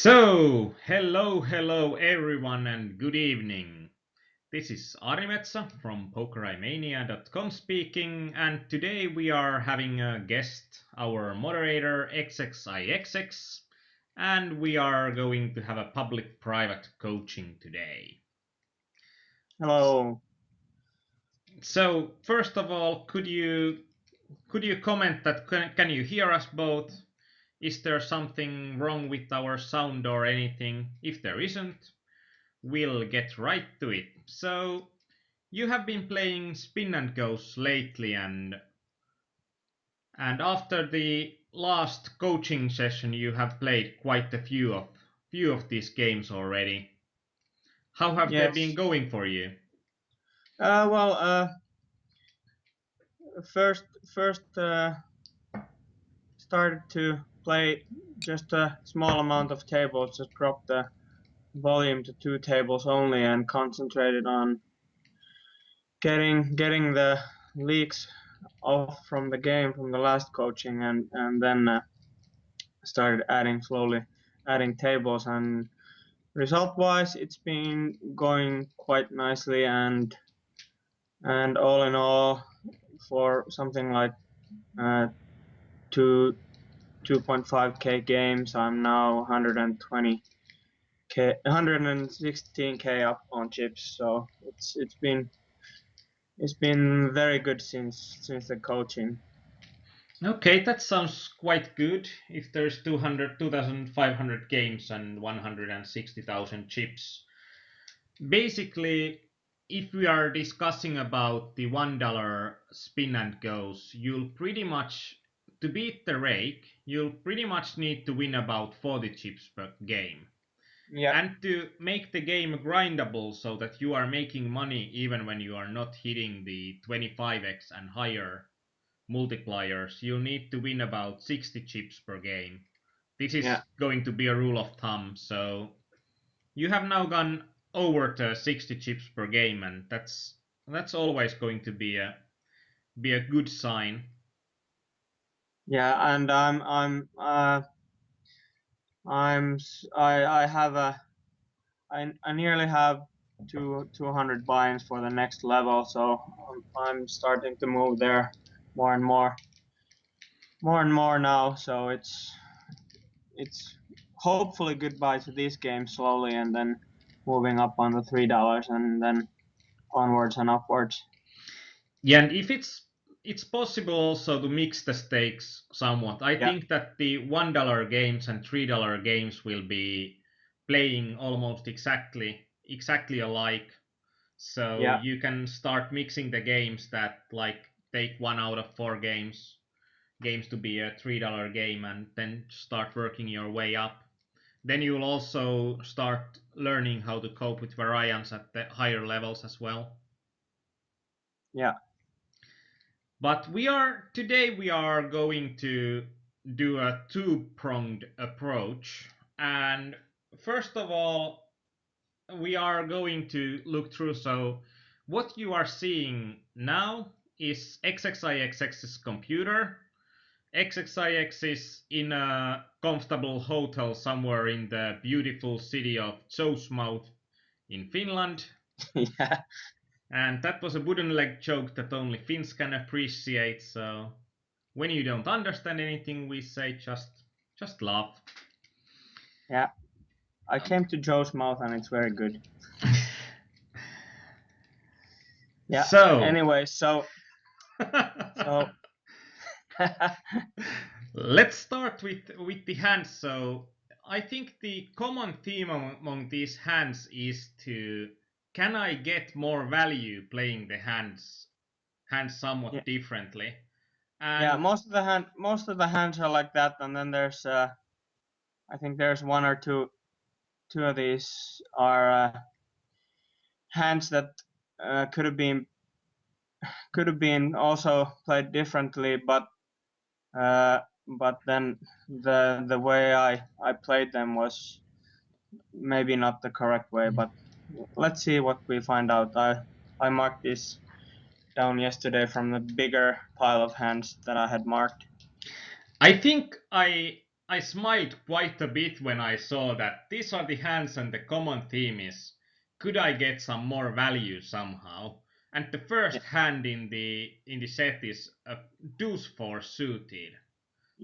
Hello everyone and good evening. This is Aarnimetsa from pokerimania.com speaking, and today we are having a guest, our moderator xxIxx, and we are going to have a public-private coaching today. Hello. So, first of all, could you comment that can you hear us both? Is there something wrong with our sound or anything? If there isn't, we'll get right to it. So, you have been playing spin and goes lately, and after the last coaching session, you have played quite a few of these games already. How have they been Yes. going for you? Well, first started to play just a small amount of tables, just dropped the volume to 2 tables only, and concentrated on getting the leaks off from the game from the last coaching, and then started slowly adding tables, and result wise, it's been going quite nicely, and all in all, for something like two 2.5k games, I'm now 116k up on chips. So it's been very good since the coaching. Okay, that sounds quite good. If there's 2,500 games and 160,000 chips. Basically, if we are discussing about the $1 spin and goes, to beat the rake, you'll pretty much need to win about 40 chips per game. Yeah, And to make the game grindable so that you are making money even when you are not hitting the 25x and higher multipliers, you'll need to win about 60 chips per game. This yeah, is going to be a rule of thumb, so you have now gone over to 60 chips per game, and that's always going to be a good sign. yeah. And I have I nearly have 200 buy-ins for the next level, so I'm starting to move there more and more now. So it's hopefully goodbye to this game slowly, and then moving up on the $3, and then onwards and upwards. Yeah, and if it's possible also to mix the stakes somewhat. I Yeah, think that the $1 games and $3 games will be playing almost exactly alike. So yeah, you can start mixing the games that like take 1 out of 4 games to be a $3 game, and then start working your way up. Then you'll also start learning how to cope with variance at the higher levels as well. yeah, But today we are going to do a two-pronged approach. And first of all, we are going to look through. So what you are seeing now is xxIxx's computer. xxIxx is in a comfortable hotel somewhere in the beautiful city of Mouth in Finland. yeah, And that was a wooden leg joke that only Finns can appreciate. So when you don't understand anything we say, just laugh. yeah. I came to Joe's mouth, and it's very good. Yeah. So Anyway, so let's start with the hands. So I think the common theme among these hands is to can I get more value playing the hands yeah, somewhat differently? yeah. And Most of the hands are like that, and then there's I think there's one or two of these are hands that could have been also played differently, uh, but then the way I played them was maybe not the correct way. But let's see what we find out. I marked this down yesterday from the bigger pile of hands that I had marked. I think I smiled quite a bit when I saw that these are the hands and the common theme is could I get some more value somehow? And the Yeah. first hand in the set is a deuce four suited.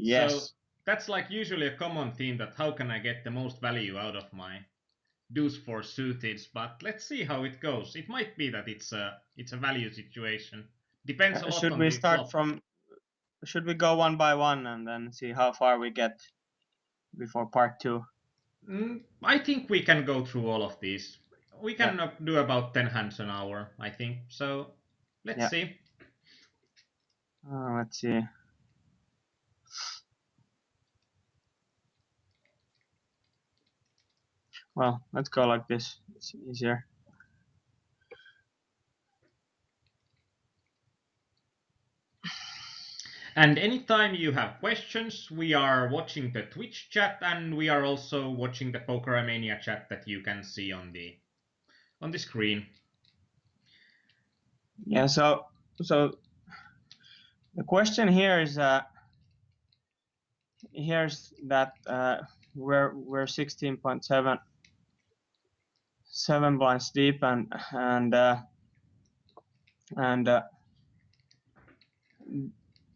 So Yes. that's like usually a common theme that how can I get the most value out of my deuce four suited? But let's see how it goes. It might be that it's a value situation. Depends a lot Should on we the start flop. from? Should we go one by one and then see how far we get before part two? I think we can go through all of these. We Yeah. can do about 10 hands an hour, I think. So let's Yeah. see. Let's see. Well, let's go like this. It's easier. And anytime you have questions, we are watching the Twitch chat and we are also watching the Pokermania chat that you can see on the screen. Yeah. So the question here is here's that we're 16.7 blinds deep and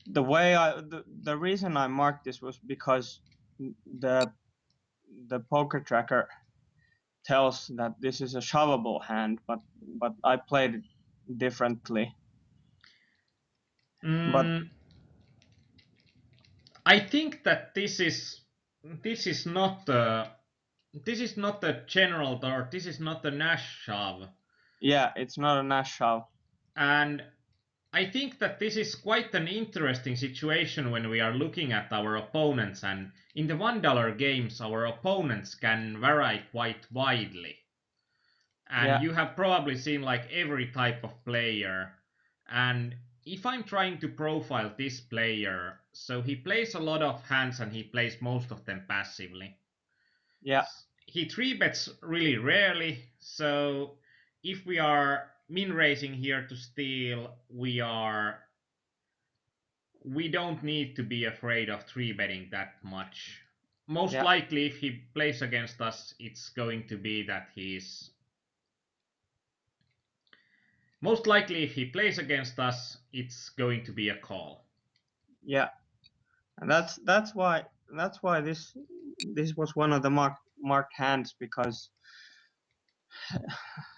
the way the reason I marked this was because the the poker tracker tells that this is a shovable hand, but I played it differently. But Mm, I think that this is not a general dart. This is not a Nash shove, yeah, it's not a Nash shove. and I think that this is quite an interesting situation when we are looking at our opponents, and in the $1 games, our opponents can vary quite widely. And Yeah, you have probably seen like every type of player. And if I'm trying to profile this player, so he plays a lot of hands and he plays most of them passively. yeah, He three bets really rarely, so if we are min raising here to steal, we don't need to be afraid of three betting that much. Most yeah, likely, if he plays against us, it's going to be that he's. Most likely, if he plays against us, it's going to be a call. yeah. And that's why this was one of the marked hands because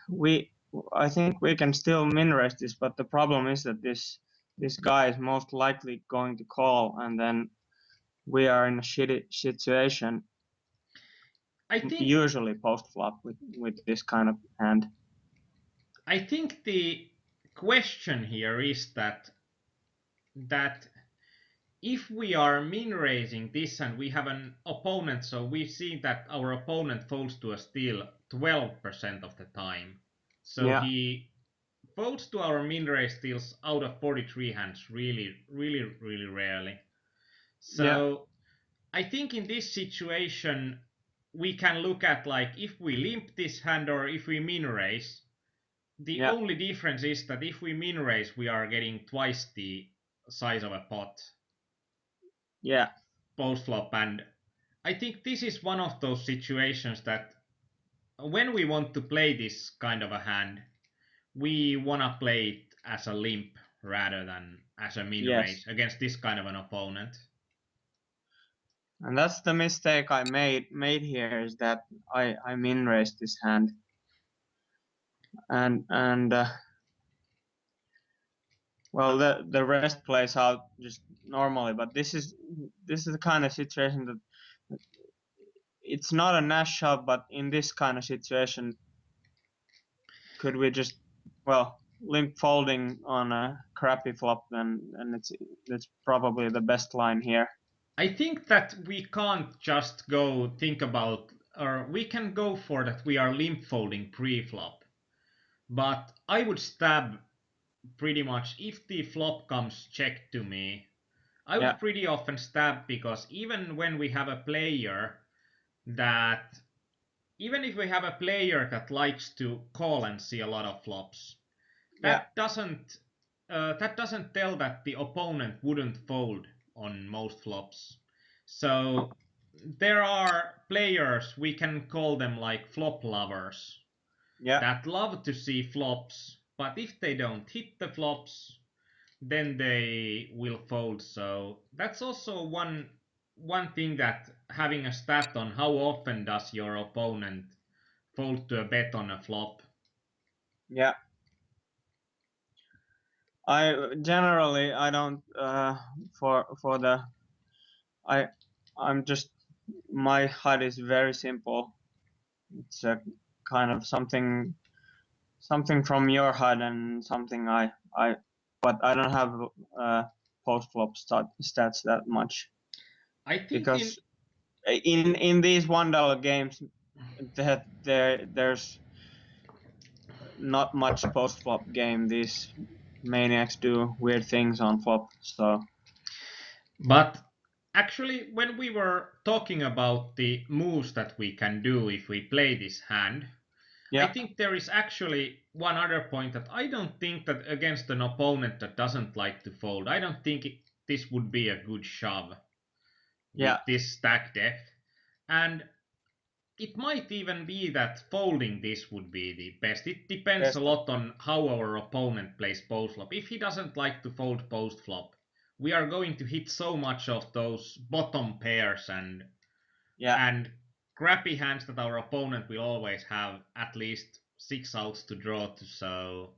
we I think we can still min raise this, but the problem is that this guy is most likely going to call, and then we are in a shitty situation I think. usually post flop with this kind of hand. I think the question here is that if we are min raising this and we have an opponent, so we see that our opponent folds to a steal 12% of the time. So Yeah, he folds to our min raise steals out of 43 hands really, really, really rarely. yeah, So I think in this situation we can look at like if we limp this hand or if we min raise. The yeah, only difference is that if we min raise, we are getting twice the size of a pot yeah, post flop, and I think this is one of those situations that when we want to play this kind of a hand, we wanna play it as a limp rather than as a min yes. raise against this kind of an opponent. And that's the mistake I made here is that I min raised this hand and well the rest plays out just normally, but this is the kind of situation that it's not a Nash shove, but in this kind of situation, could we just well limp folding on a crappy flop then, and it's probably the best line here. I think that we can't just go think about, or we can go for that we are limp folding pre-flop, but I would stab pretty much if the flop comes check to me. I Yeah, would pretty often stab because even when we have a player that even if we have a player that likes to call and see a lot of flops, yeah, that doesn't tell that the opponent wouldn't fold on most flops. So there are players, we can call them like flop lovers, Yeah, that love to see flops, but if they don't hit the flops, then they will fold. So that's also one thing, that having a stat on how often does your opponent fold to a bet on a flop. yeah. I don't for the I I'm just my HUD is very simple. It's a kind of something from your HUD and something I but I don't have post flop stats that much I think in because in these $1 games that there's not much post flop game. These maniacs do weird things on flop. So But actually, when we were talking about the moves that we can do if we play this hand, I yeah, think there is actually one other point, that I don't think that against an opponent that doesn't like to fold, I don't think this would be a good shove yeah, with this stack depth. And it might even be that folding this would be the best. It depends a best. lot on how our opponent plays post flop. If he doesn't like to fold post flop, we are going to hit so much of those bottom pairs Yeah, and crappy hands that our opponent will always have at least six outs to draw to. So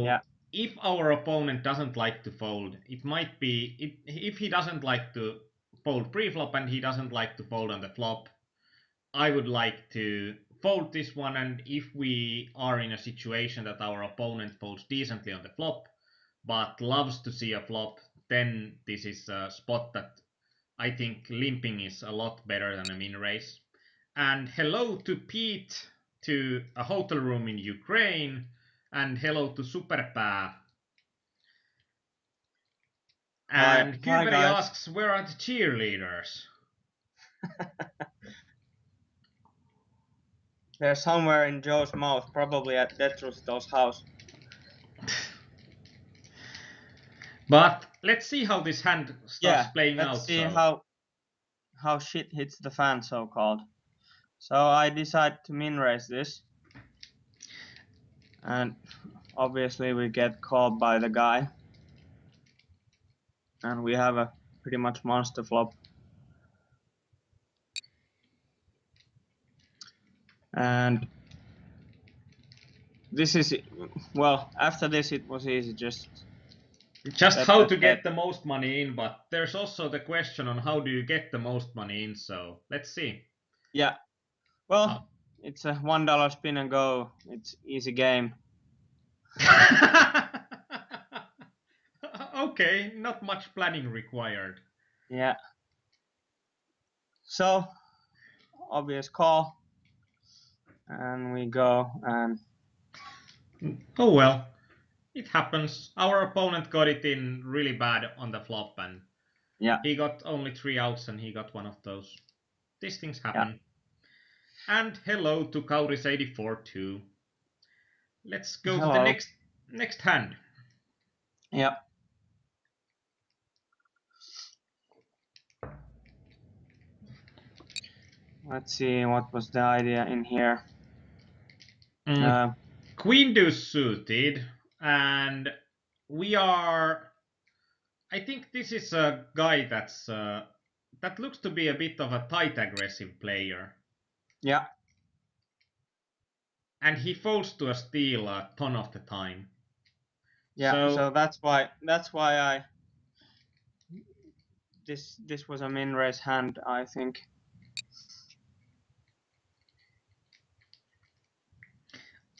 yeah, if our opponent doesn't like to fold, it might be if he doesn't like to fold pre-flop and he doesn't like to fold on the flop, I would like to fold this one. And if we are in a situation that our opponent folds decently on the flop, but loves to see a flop, then this is a spot that I think limping is a lot better than a min raise. And hello to Pete, to a hotel room in Ukraine, and hello to Superpää. And hi Kylberg guys. asks, where are the cheerleaders? They're somewhere in Joe's mouth, probably at Detrusito's house. But let's see how this hand starts Yeah, playing let's out. see So how shit hits the fan, so called. So I decide to min raise this, and obviously we get called by the guy, and we have a pretty much monster flop. And this is, well, after this it was easy, just just bet, how bet, to bet. get the most money in, but there's also the question on how do you get the most money in. So let's see. Yeah, Uh, well, it's a $1 spin and go. It's easy game. okay, not much planning required. Yeah. So obvious call, and we go, and Oh well, it happens. Our opponent got it in really bad on the flop, and yeah, he got only three outs, and he got one of those. These things yeah. happen. And hello to Kauris84 too. Let's go to the Hello. next hand. Yeah. Let's see what was the idea in here. Mm, Uh, Queen deuce suited, and we are. I think this is a guy that looks to be a bit of a tight aggressive player, yeah, and he folds to a steal a ton of the time. yeah. So So that's why I this was a min raise hand, I think.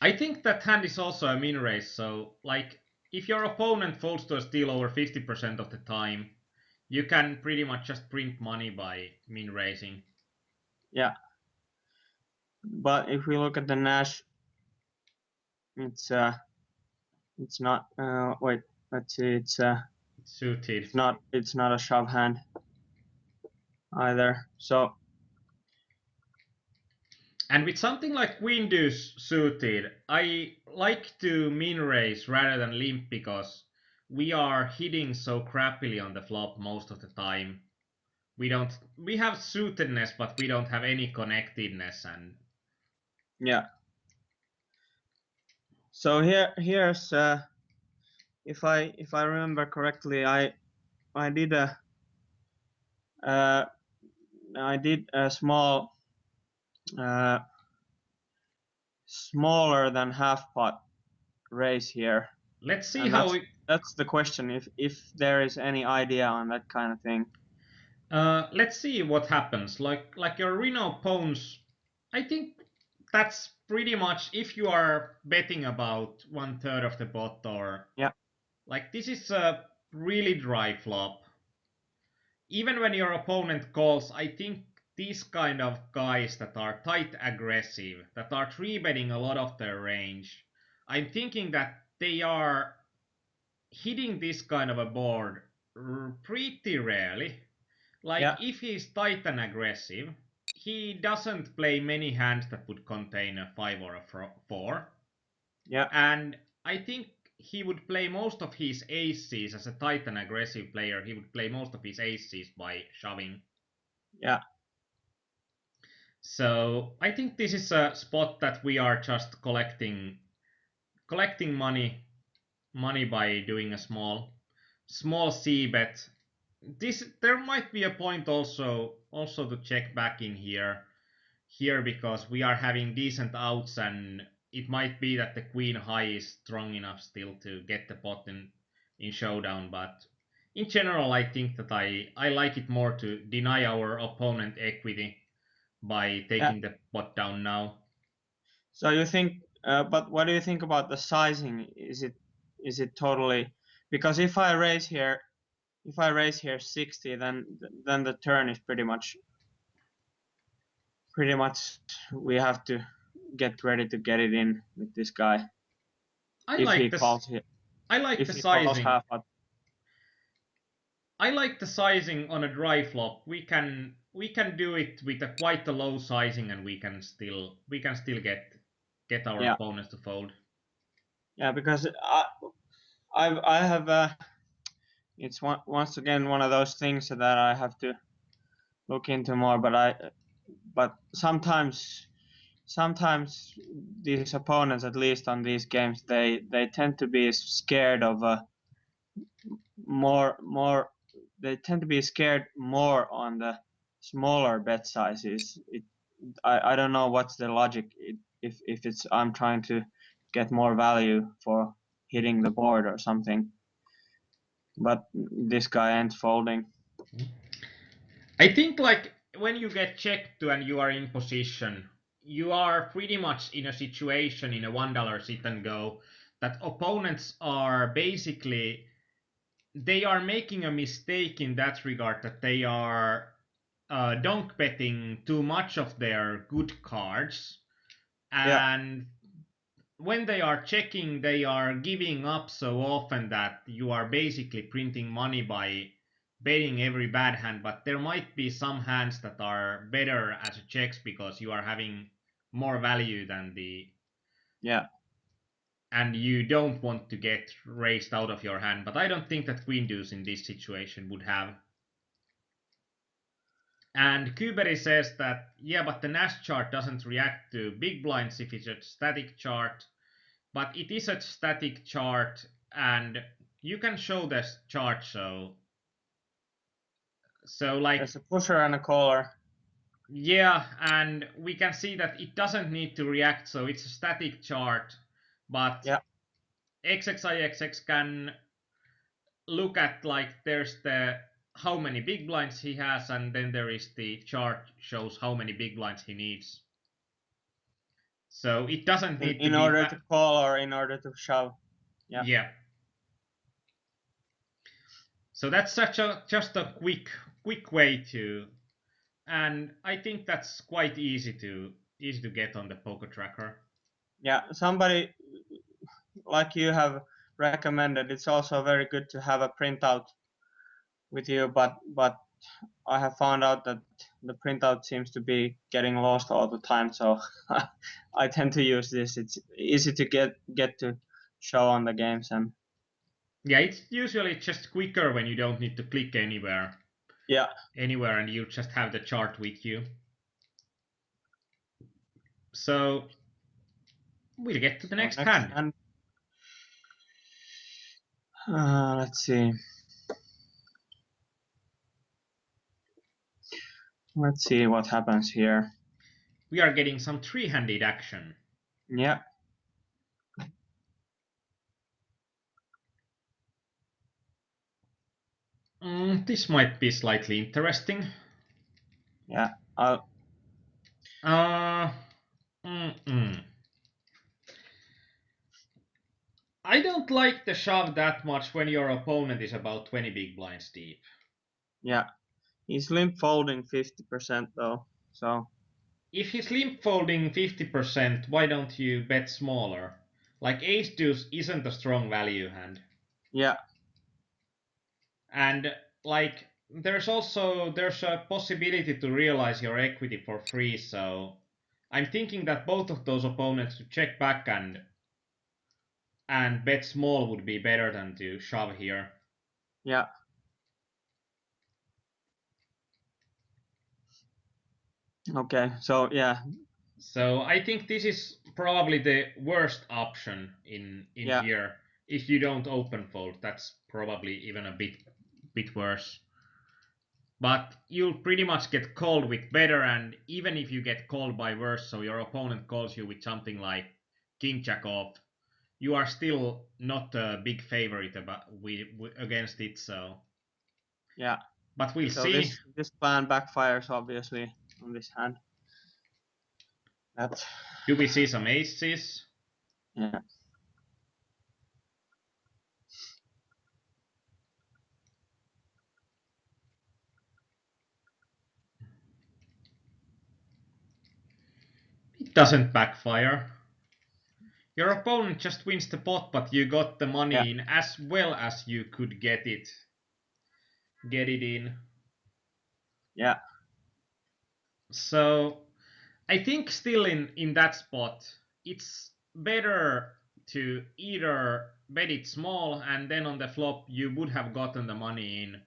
I think that hand is also a min raise. So like if your opponent folds to a steal over 50% of the time, you can pretty much just print money by min raising. Yeah. But if we look at the Nash, it's not. Wait. Let's see. Suited. It's not a shove hand either. So And with something like Queen Deuce suited, I like to min raise rather than limp, because we are hitting so crappily on the flop most of the time. We have suitedness, but we don't have any connectedness. And Yeah. So here's if I remember correctly, I did a uh, I did a uh, smaller than half pot race here, let's see and how that's the question, if there is any idea on that kind of thing. let's see what happens. Like your Reno pawns, I think that's pretty much if you are betting about 1/3 of the pot, or Yeah, like this is a really dry flop. Even when your opponent calls, I think these kind of guys that are tight aggressive, that are three betting a lot of their range, I'm thinking that they are hitting this kind of a board pretty rarely. Like yeah, if he's tight and aggressive, he doesn't play many hands that would contain a 5 or a 4. yeah, And I think he would play most of his aces as a tight and aggressive player. He would play most of his aces by shoving. yeah, So I think this is a spot that we are just collecting money by doing a small C bet. This there might be a point also to check back in here because we are having decent outs, and it might be that the queen high is strong enough still to get the pot in showdown. But in general, I think that I like it more to deny our opponent equity by yeah. taking the pot down now. So you think, but what do you think about the sizing? Is it totally, because if I raise here 60, then the turn is pretty much we have to get ready to get it in with this guy I if he like this. calls it I like if the he calls sizing. half pot. I like the sizing on a dry flop. We can do it with a quite a low sizing, and we can still get our Yeah, opponents to fold. yeah, because I have it's once again one of those things that I have to look into more, but sometimes these opponents, at least on these games, they tend to be scared of more they tend to be scared more on the smaller bet sizes. I don't know what's the logic, if it's I'm trying to get more value for hitting the board or something, but this guy ain't folding. I think like when you get checked to and you are in position, you are pretty much in a situation in a $1 sit and go that opponents are basically they are making a mistake in that regard, that they are donk betting too much of their good cards, Yeah, and when they are checking, they are giving up so often that you are basically printing money by betting every bad hand. But there might be some hands that are better as a checks because you are having more value than the, yeah. and you don't want to get raised out of your hand. But I don't think that queen deuce in this situation would have. And Kuberi says that, yeah, but the Nash chart doesn't react to big blinds if it's a static chart. But it is a static chart, and you can show this chart. So like, There's a pusher and a caller. yeah, and we can see that it doesn't need to react, so it's a static chart. But Yeah, xxIxx can look at, like, there's the how many big blinds he has, and then there is the chart shows how many big blinds he needs. So it doesn't need to in be order to call or in order to shove. Yeah, yeah. So that's such a just a quick way to, and I think that's quite easy to get on the poker tracker. yeah. Somebody like you have recommended, it's also very good to have a printout with you, but I have found out that the printout seems to be getting lost all the time, so I tend to use this. It's easy to get to show on the games, and Yeah, it's usually just quicker when you don't need to click anywhere. Yeah. anywhere, and you just have the chart with you. So we'll get to the So next next hand. hand. Let's see. Let's see what happens here. We are getting some three-handed action. Yeah. This might be slightly interesting. Yeah. I'll, Uh, mm-mm. I don't like the shove that much when your opponent is about 20 big blinds deep. yeah. He's limp folding 50% though. So If he's limp folding 50%, why don't you bet smaller? Like ace deuce isn't a strong value hand. yeah. And like there's a possibility to realize your equity for free, so I'm thinking that both of those opponents to check back and bet small would be better than to shove here. Yeah. Okay. So yeah. So I think this is probably the worst option in Yeah. here. If you don't open fold, that's probably even a bit worse. But you'll pretty much get called with better, and even if you get called by worse, so your opponent calls you with something like king jack off, you are still not a big favorite against it. So, Yeah. but we'll So see. this plan backfires obviously on this hand. That. Do we see some aces? Yeah. It doesn't backfire. Your opponent just wins the pot, but you got the Yeah. money in as well as you could get it in. Yeah. So I think still in that spot, it's better to either bet it small and then on the flop you would have gotten the money in,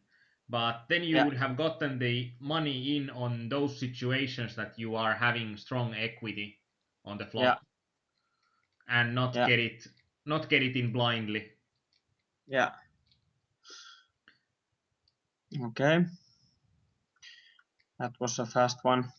but then you Yeah. would have gotten the money in on those situations that you are having strong equity on the Yeah. flop and Yeah. not get it in blindly. Yeah. Okay. That was a fast one.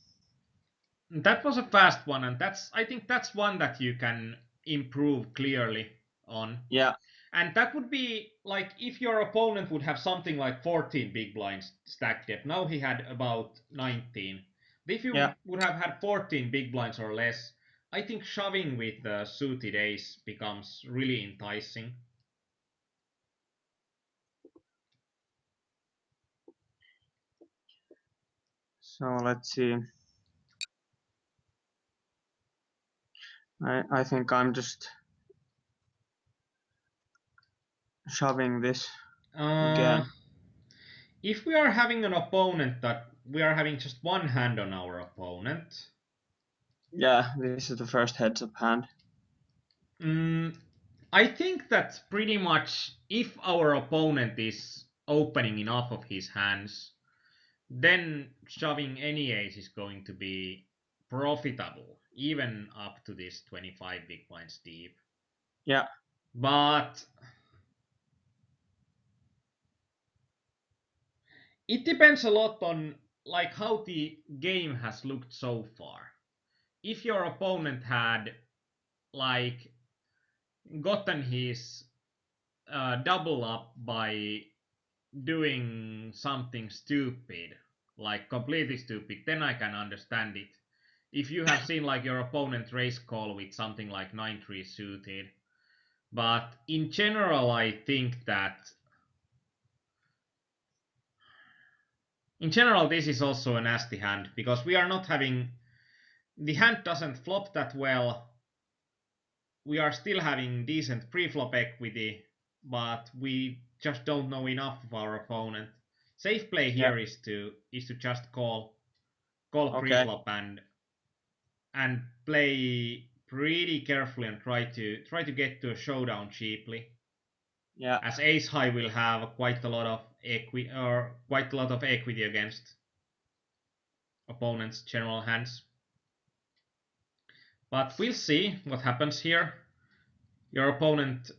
That was a fast one, and that's I think that's one that you can improve clearly on. Yeah. And that would be like if your opponent would have something like 14 big blinds stacked up. Now he had about 19. If you Yeah. would have had 14 big blinds or less, I think shoving with the suited ace becomes really enticing. So let's see. I think I'm just shoving this Uh, again. if we are having an opponent that we are having just one hand on our opponent, Yeah, this is the first heads up hand. mm, I think that pretty much if our opponent is opening enough of his hands, then shoving any ace is going to be profitable, even up to this 25 big blinds deep. Yeah. But it depends a lot on like how the game has looked so far. If your opponent had like gotten his double up by doing something stupid, like completely stupid, then I can understand it. If you have seen like your opponent raise call with something like 9-3 suited. But in general, I think that in general this is also a nasty hand because we are not having the hand doesn't flop that well. We are still having decent pre-flop equity, but we just don't know enough of our opponent. Safe play Yeah. here is to just call Okay. pre-flop and play pretty carefully and try to get to a showdown cheaply. Yeah. as ace high will have quite a lot of equity against opponent's general hands. But we'll see what happens here. Your opponent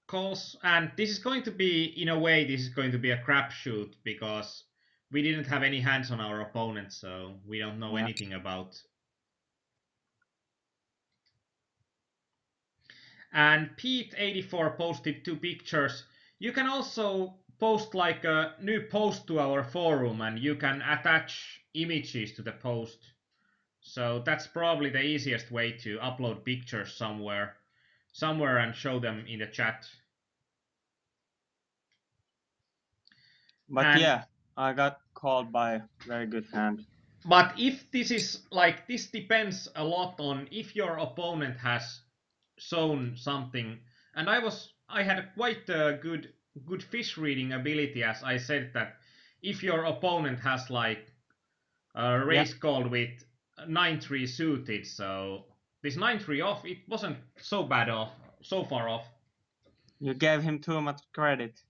calls, and this is going to be, in a way, this is going to be a crapshoot because we didn't have any hands on our opponent, so we don't know Yeah. anything about. And Pete84 posted 2 pictures. You can also post like a new post to our forum, and you can attach images to the post. So that's probably the easiest way to upload pictures somewhere and show them in the chat. But And yeah, I got called by a very good hand. but if this is like, this depends a lot on if your opponent has shown something. And I had quite a good fish reading ability, as I said, that if your opponent has like a Yeah. race called with 9-3 suited, so this 9-3 off, it wasn't so bad off, so far off. You gave him too much credit.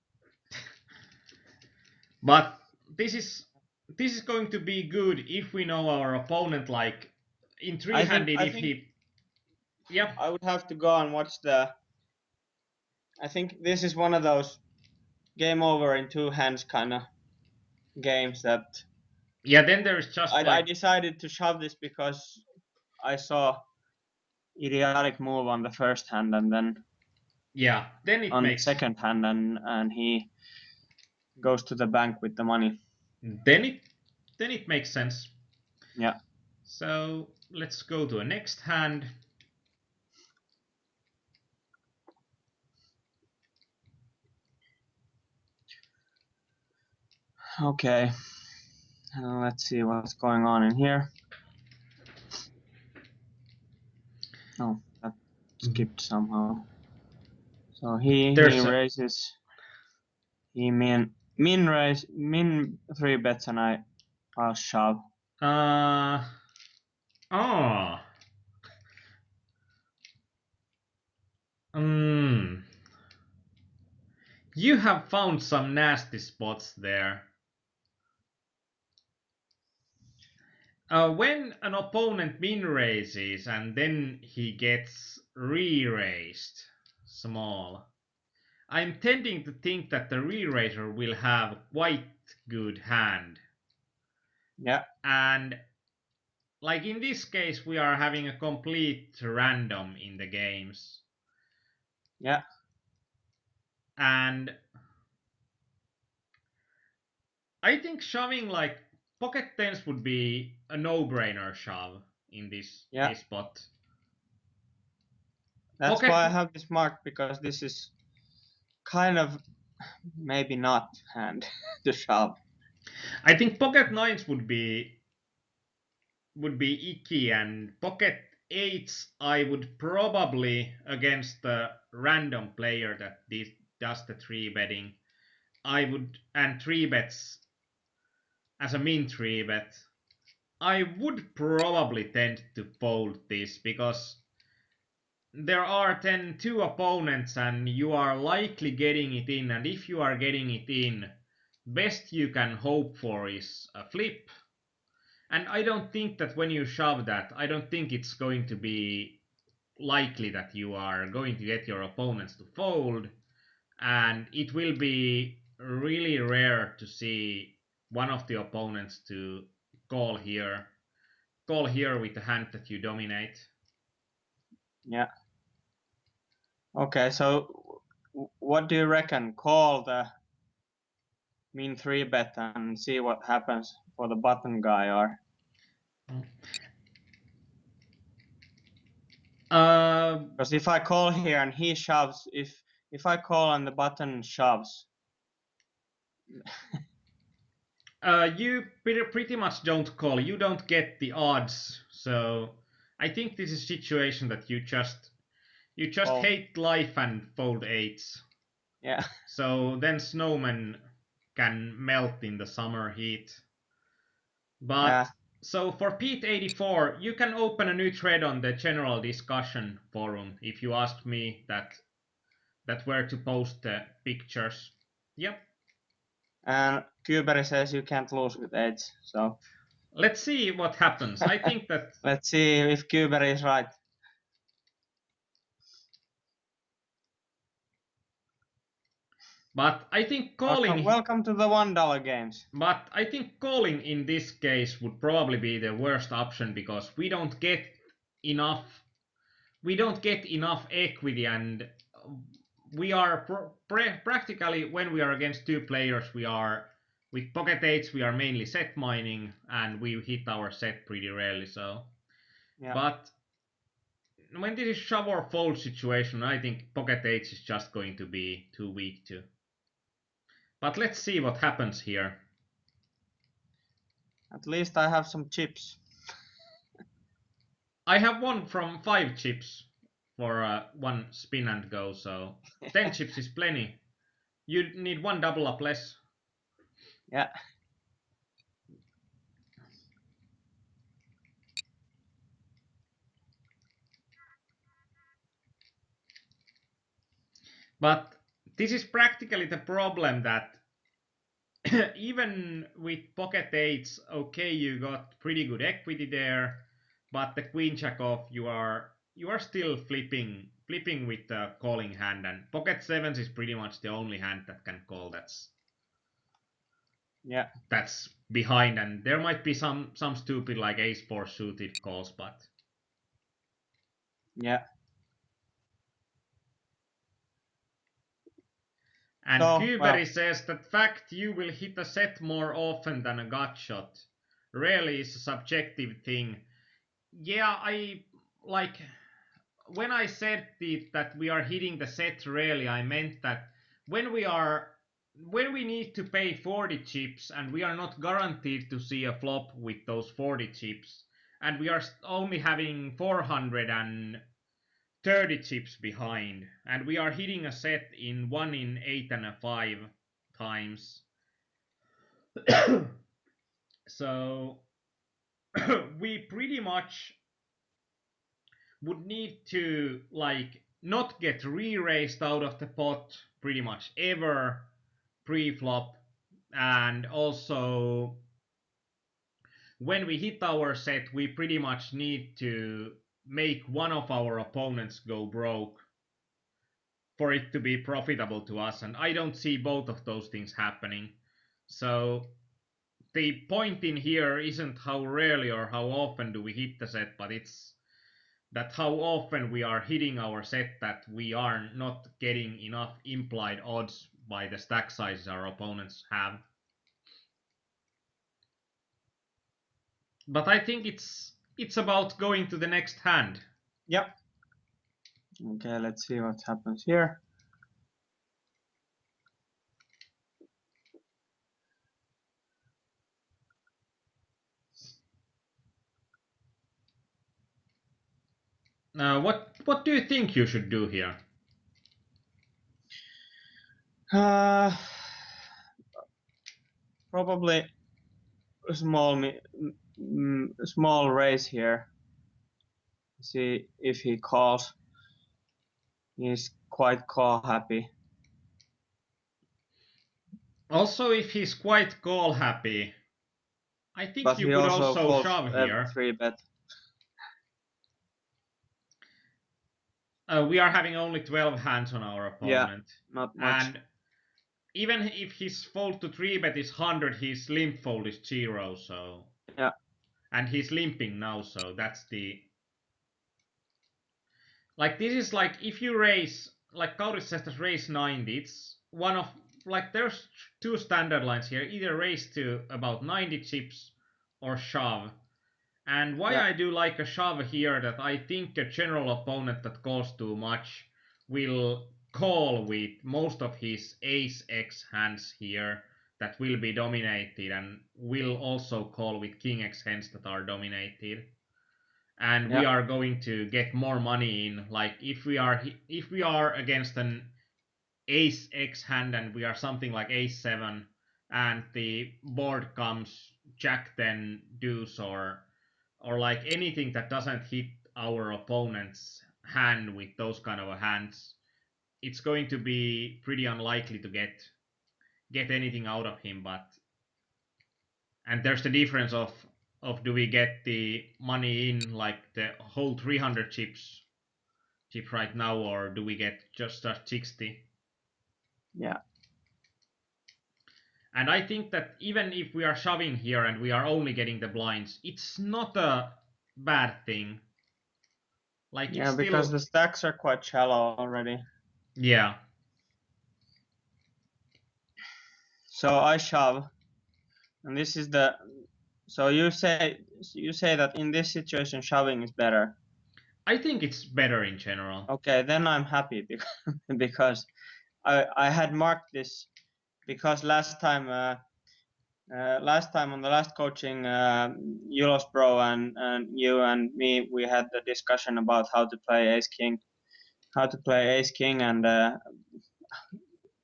But this is going to be good if we know our opponent, like in three-handed, I if think he. Yep. I would have to go and watch the. I think this is one of those game over in two hands kind of games that Yeah, then there's just I like. decided to shove this because I saw idiotic move on the first hand and then Yeah, then it on the makes. second hand and he goes to the bank with the money. Then it makes sense. Yeah. So let's go to a next hand. Okay. Let's see what's going on in here. Oh, that skipped somehow. So he There's a. raises. He min 3 bets and I'll shove. Uh. Oh. Hmm. You have found some nasty spots there. When an opponent min raises and then he gets re-raised small, I'm tending to think that the re-raiser will have quite good hand. Yeah. And like in this case, we are having a complete random in the games. Yeah. And I think shoving like pocket tens would be a no-brainer shove in Yeah. this spot. That's Pocket. why I have this marked because this is kind of maybe not hand to shove. I think pocket nines would be icky, and pocket eights I would probably, against the random player that does the three betting, I would, and three bets as a min three bet, I would probably tend to fold this because there are then two opponents and you are likely getting it in, and if you are getting it in, best you can hope for is a flip. And I don't think that when you shove that, I don't think it's going to be likely that you are going to get your opponents to fold, and it will be really rare to see one of the opponents to call here with the hand that you dominate. Yeah. Okay, so what do you reckon? Call the min 3 bet and see what happens for the button guy, or because if I call here and he shoves, if I call and the button shoves, you pretty much don't call. You don't get the odds. So I think this is a situation that you just oh hate life and fold eights. yeah, So then snowmen can melt in the summer heat. yeah, But so for Pete84, you can open a new thread on the general discussion forum if you ask me that that where to post the pictures. Yep. And Kuberry says you can't lose with eights. So Let's see what happens. I think that. let's see if Kuberry is right. But I think calling. Welcome to the $1 games. But I think calling in this case would probably be the worst option because we don't get enough. We don't get enough equity, and we are practically when we are against two players, we are with pocket eights. We are mainly set mining, and we hit our set pretty rarely. So, Yeah. but when this is shove or fold situation, I think pocket eights is just going to be too weak too. But let's see what happens here. At least I have some chips. I have one from 5 chips for one spin and go, so 10 chips is plenty. You need one double up less. Yeah. But this is practically the problem that even with pocket eights, okay, you got pretty good equity there, but the queen jack off, you are still flipping with the calling hand, and pocket sevens is pretty much the only hand that can call. That's behind, and there might be some stupid like ace four suited calls, but yeah. and So, Kuberry says that fact you will hit a set more often than a gut shot rarely is a subjective thing. Yeah, I like when I said that we are hitting the set rarely, I meant that when we need to pay 40 chips and we are not guaranteed to see a flop with those 40 chips, and we are only having 430 chips behind, and we are hitting a set in 1 in 8 and a 5 times. So we pretty much would need to like not get re-raised out of the pot pretty much ever pre-flop, and also when we hit our set we pretty much need to make one of our opponents go broke for it to be profitable to us, and I don't see both of those things happening. So the point in here isn't how rarely or how often do we hit the set, but it's that how often we are hitting our set that we are not getting enough implied odds by the stack sizes our opponents have. But I think it's about going to the next hand. Yep. Okay, let's see what happens here. What do you think you should do here? Probably a small raise here. See if he calls. He's quite call happy. Also, if he's quite call happy, I think But you he could also also calls shove here. 3-bet. We are having only 12 hands on our opponent. Yeah, not much. And even if his fold to 3-bet is 100, his limp fold is 0, so. Yeah. And he's limping now, so that's the. Like, this is like, if you raise, like Kauris says, that raise 90, it's one of, like, there's two standard lines here, either raise to about 90 chips or shove. And why I do like a shove here, that I think a general opponent that calls too much will call with most of his ace x hands here that will be dominated, and will also call with king x hands that are dominated. And we are going to get more money in. Like if we are against an ace x hand and we are something like ace 7, and the board comes jack 10 deuce, or like anything that doesn't hit our opponent's hand with those kind of hands, it's going to be pretty unlikely to get anything out of him. But and there's the difference of do we get the money in like the whole 300 chip right now, or do we get just 60? Yeah. And I think that even if we are shoving here and we are only getting the blinds, it's not a bad thing. Like it's Yeah, because still, the stacks are quite shallow already. yeah. So I shove, and this is the. So you say that in this situation shoving is better. I think it's better in general. Okay, then I'm happy because I had marked this because last time on the last coaching, Yulos Bro and you and me, we had the discussion about how to play Ace King, and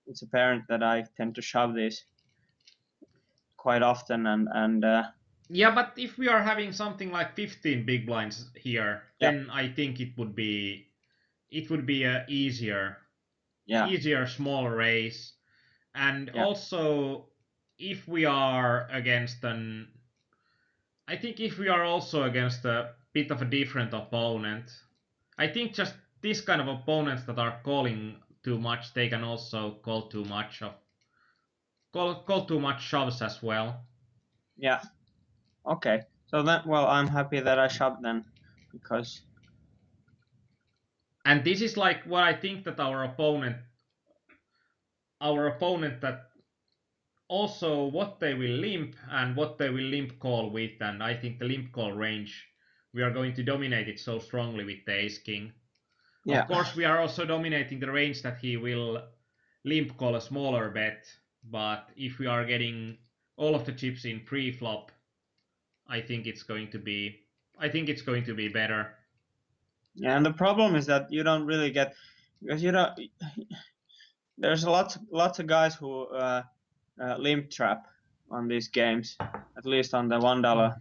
it's apparent that I tend to shove this quite often, and Yeah, but if we are having something like 15 big blinds here, yeah, then I think it would be a yeah, easier small race. And yeah, also, if we are against an I think if we are also against a bit of a different opponent, I think just this kind of opponents that are calling too much, they can also call too much shoves as well. yeah. Okay, so then, well, I'm happy that I shoved then, because And this is like what I think that our opponent that also what they will limp and what they will limp call with, and I think the limp call range we are going to dominate it so strongly with the ace king. Of yeah, course, we are also dominating the range that he will limp call a smaller bet, but if we are getting all of the chips in pre-flop, I think it's going to be better. yeah. And the problem is that you don't really get, because you don't. There's lots of guys who limp trap on these games, at least on the $1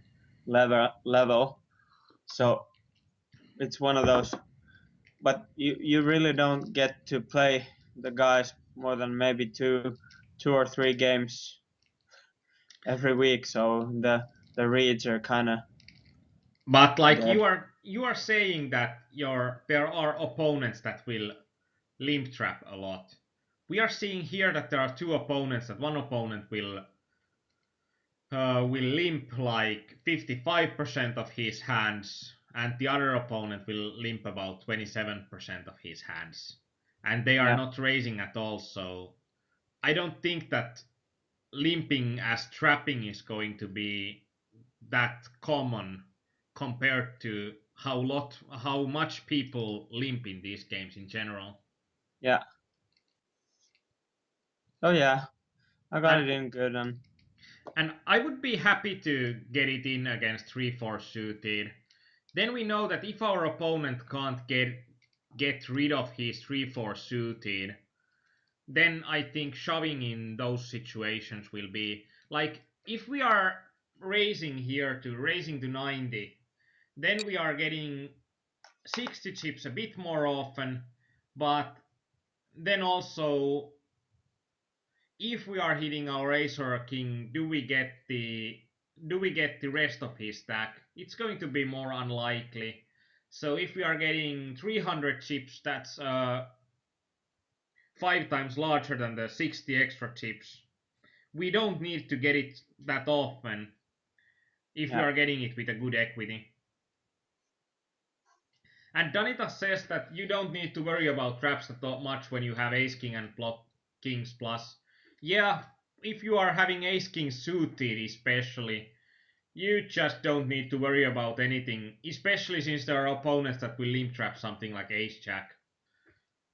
level. So it's one of those. But you really don't get to play the guys more than maybe two or three games every week. So the reads are kind of But like dead. you are saying that there are opponents that will limp trap a lot. We are seeing here that there are two opponents. That one opponent will limp like 55% of his hands, and the other opponent will limp about 27% of his hands. And they are Yeah, not raising at all, so I don't think that limping as trapping is going to be that common compared to how much people limp in these games in general. yeah. Oh yeah, I got And it in good, and and I would be happy to get it in against 3-4 suited. Then we know that if our opponent can't get rid of his 3-4 suited, then I think shoving in those situations will be like if we are raising to 90, then we are getting 60 chips a bit more often, but then also if we are hitting our ace or a king, do we get the rest of his stack? It's going to be more unlikely. So if we are getting 300 chips, that's 5 times larger than the 60 extra chips. We don't need to get it that often if we yeah, are getting it with a good equity. And Danita says that you don't need to worry about traps that much when you have ace king and kings plus. Yeah, if you are having ace king suited especially, you just don't need to worry about anything, especially since there are opponents that will limp trap something like ace jack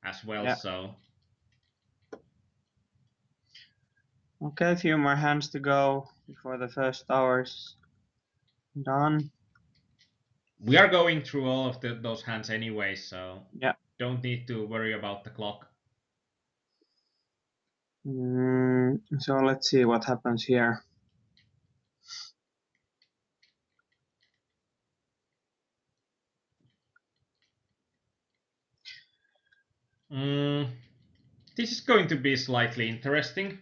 as well. yeah. So Okay, a few more hands to go before the first hour's done. we are going through all of those hands anyway, so Yeah. don't need to worry about the clock. So let's see what happens here. Mm. This is going to be slightly interesting.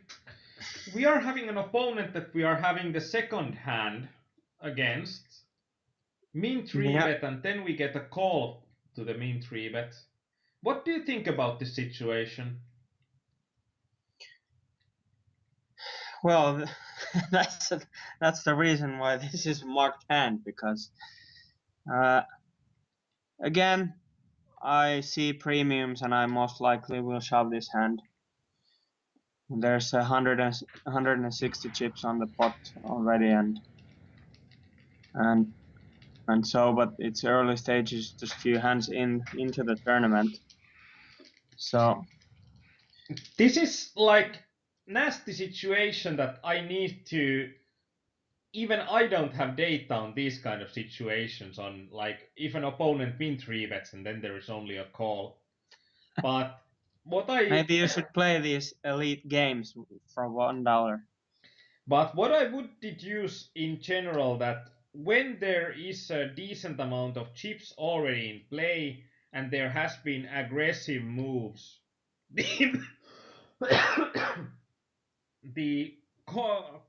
We are having an opponent that we are having the second hand against. Mean 3 Yeah. bet, and then we get a call to the mean 3 bet. What do you think about this situation? Well, that's that's the reason why this is marked hand, because uh, again, I see premiums and I most likely will shove this hand. There's 160 chips on the pot already, and and so, but it's early stages, just few hands into the tournament. So This is like nasty situation that I need to, even I don't have data on these kind of situations on like if an opponent win 3 bets and then there is only a call. But what I maybe you should play these elite games for $1. but what I would deduce in general that when there is a decent amount of chips already in play and there has been aggressive moves, the the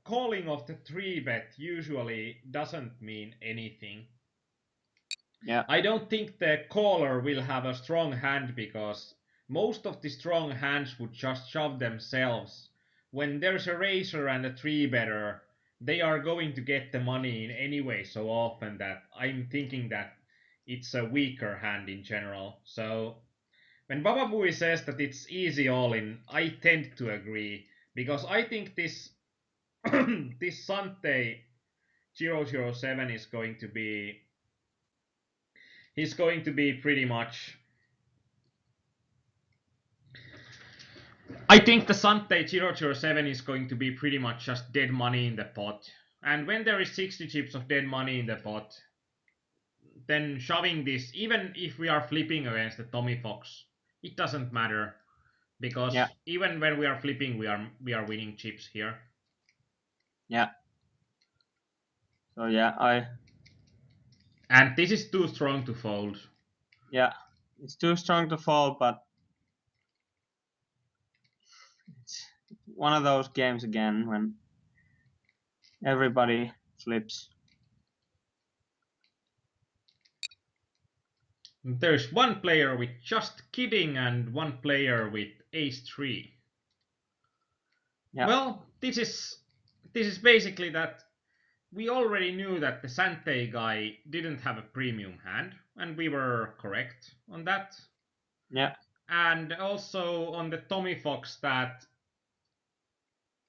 calling of the 3 bet usually doesn't mean anything. Yeah, I don't think the caller will have a strong hand because most of the strong hands would just shove themselves. When there's a raiser and a 3 better, they are going to get the money in anyway so often that I'm thinking that it's a weaker hand in general. So when Baba Booey says that it's easy all in, I tend to agree because I think this this Sante 007 is going to be, he's going to be pretty much, I think the Sante 007 is going to be pretty much just dead money in the pot. And when there is 60 chips of dead money in the pot, then shoving this, even if we are flipping against the Tommy Fox, it doesn't matter yeah, because even when we are flipping, we are winning chips here. yeah. So yeah, And this is too strong to fold. yeah, it's too strong to fall, but it's one of those games again when everybody flips. There's one player with just kidding and one player with ace 3. Yeah, Well, this is basically that we already knew that the Sante guy didn't have a premium hand, and we were correct on that. yeah, And also on the Tommy Fox that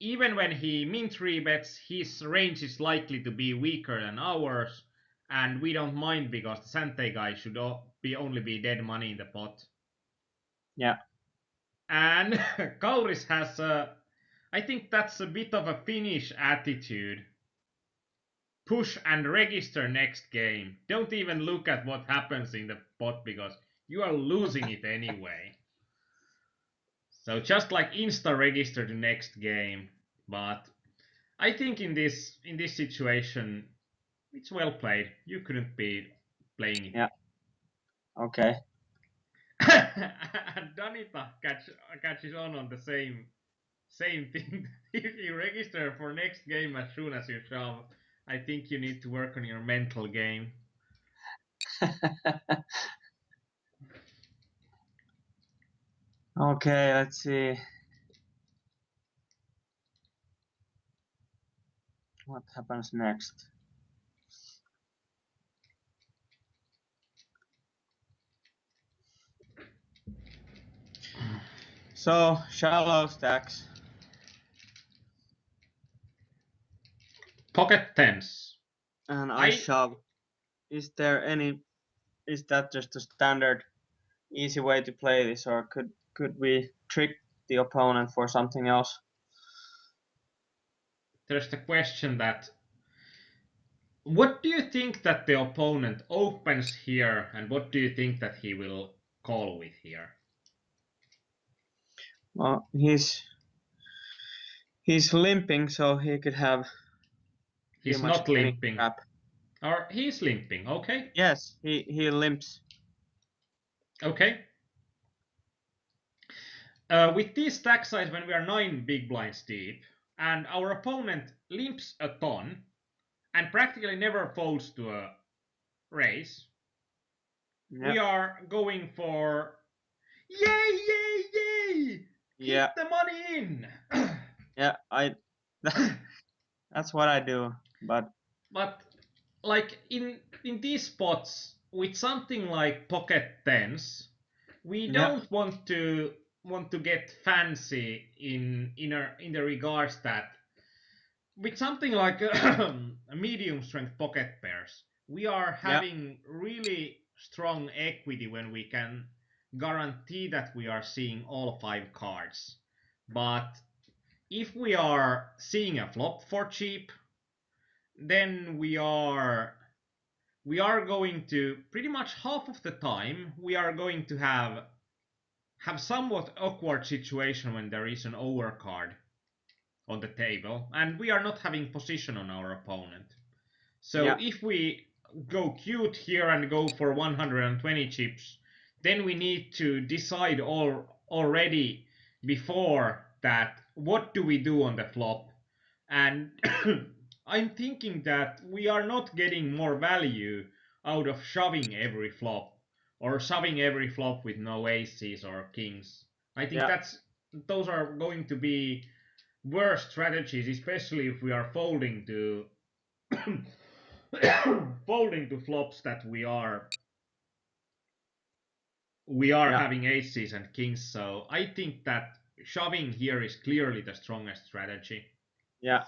even when he min 3 bets, his range is likely to be weaker than ours, and we don't mind because the Sante guy should only be dead money in the pot. yeah, And Kauris has a, I think that's a bit of a Finnish attitude. Push and register next game. Don't even look at what happens in the pot because you are losing it anyway. So just like insta register the next game. But I think in this situation it's well played. You couldn't be playing it. yeah. Okay. And Danita catches on the same thing. If you register for next game as soon as you shove, I think you need to work on your mental game. Okay, let's see what happens next. So shallow stacks, Pocket tens. and I I shove. Is there any? Is that just a standard easy way to play this, or could we trick the opponent for something else? There's the question that what do you think that the opponent opens here, and what do you think that he will call with here? Well, he's limping, so he could have too He's much not queenie limping, crap. or he's limping. Okay, Yes, he limps. okay. With these stack size, when we are 9 big blinds deep, and our opponent limps a ton and practically never folds to a raise, we Yeah, are going for yay, yay, yay! yeah, Keep the money in. yeah. That's what I do. But But like in these spots with something like pocket tens, we yeah, don't want to get fancy in the regards that with something like medium strength pocket pairs, we are yeah, having really strong equity when we can guarantee that we are seeing all 5 cards. But if we are seeing a flop for cheap, then we are going to pretty much half of the time we are going to have somewhat awkward situation when there is an overcard on the table and we are not having position on our opponent. So yeah, if we go cute here and go for 120 chips, then we need to decide already before that what do we do on the flop. And I'm thinking that we are not getting more value out of shoving every flop or shoving every flop with no aces or kings. I think yeah, those are going to be worse strategies, especially if we are folding to folding to flops that we are yeah, having aces and kings. So I think that shoving here is clearly the strongest strategy. yeah.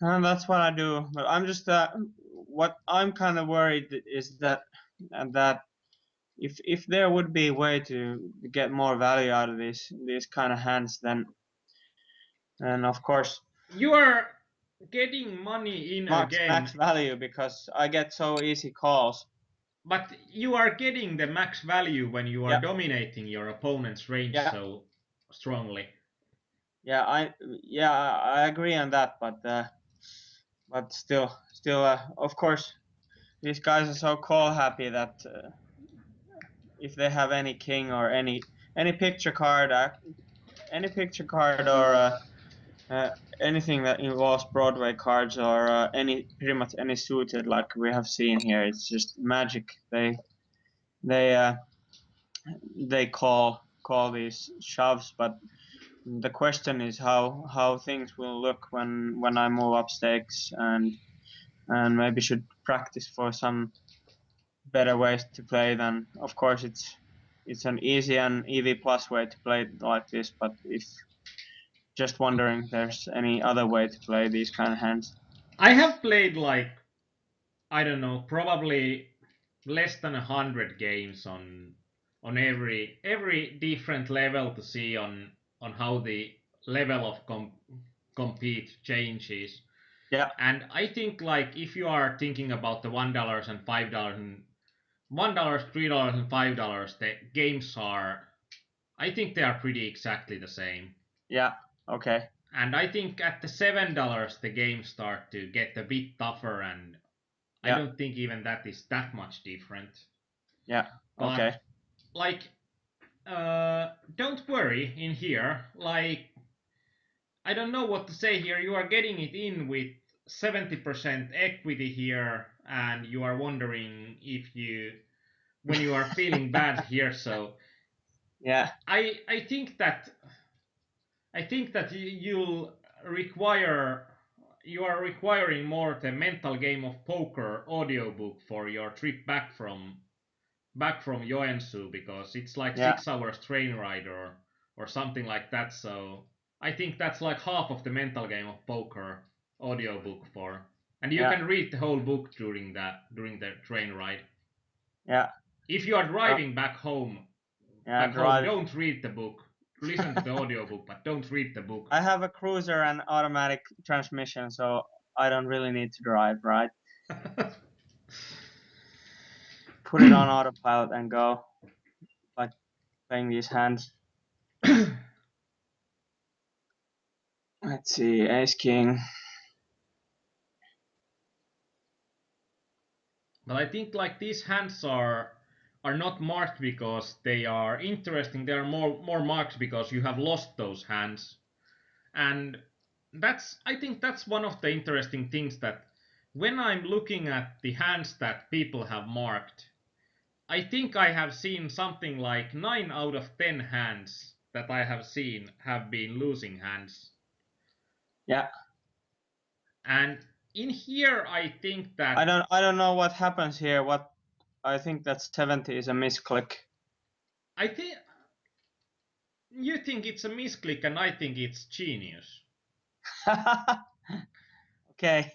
And that's what I do. But I'm just what I'm kind of worried is that and that if there would be a way to get more value out of these kind of hands, then of course You are getting money in max again, value because I get so easy calls. but you are getting the max value when you are Yeah, dominating your opponent's range yeah, so strongly. yeah. I agree on that, but still, of course, these guys are so call happy that if they have any king or any picture card, any picture card or uh, anything that involves Broadway cards or any pretty much any suited like we have seen here, it's just magic. They uh, they call these shoves, but the question is how things will look when I move up stakes and maybe should practice for some better ways to play than of course it's an easy and EV plus way to play it like this, but if just wondering if there's any other way to play these kind of hands. I have played like I don't know, probably less than 100 games on every different level to see on how the level of compete changes. Yeah, And I think like if you are thinking about the $1 and $5 and $1, $3 and $5, the games are I think they are pretty exactly the same. yeah, okay, And I think at the $7 the games start to get a bit tougher and I yeah, don't think even that is that much different. yeah, But okay, like, don't worry in here. Like, I don't know what to say here. You are getting it in with 70% equity here, and you are wondering if when you are feeling bad here. So yeah, I think that you'll require you are requiring more the mental game of poker audiobook for your trip back from Joensuu because it's like yeah, 6 hours train ride or something like that. So I think that's like half of the mental game of poker audiobook for, and you yeah, can read the whole book during the train ride. yeah, If you are uh, driving yeah, back home, drive. don't read the book. Listen to the audiobook, but don't read the book. I have a cruiser and automatic transmission, so I don't really need to drive, right? Put it on autopilot and go, like playing these hands. Let's see, Ace King. But I think like these hands are are not marked because they are interesting. They are more marked because you have lost those hands. And I think that's one of the interesting things, that when I'm looking at the hands that people have marked, I think I have seen something like 9 out of 10 hands that I have seen have been losing hands. Yeah. And in here, I think I that don't know what happens here. What I think that 70 is a misclick. I think you think it's a misclick, and I think it's genius. Okay.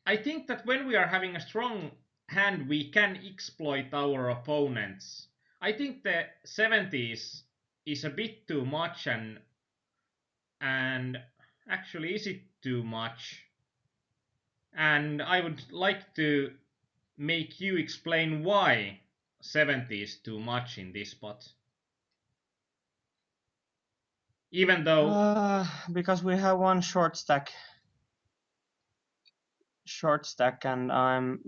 I think that when we are having a strong hand, we can exploit our opponents. I think the 70s is a bit too much, and actually, is it too much? And I would like to make you explain why 70 is too much in this spot. Even though Because we have one short stack, and I'm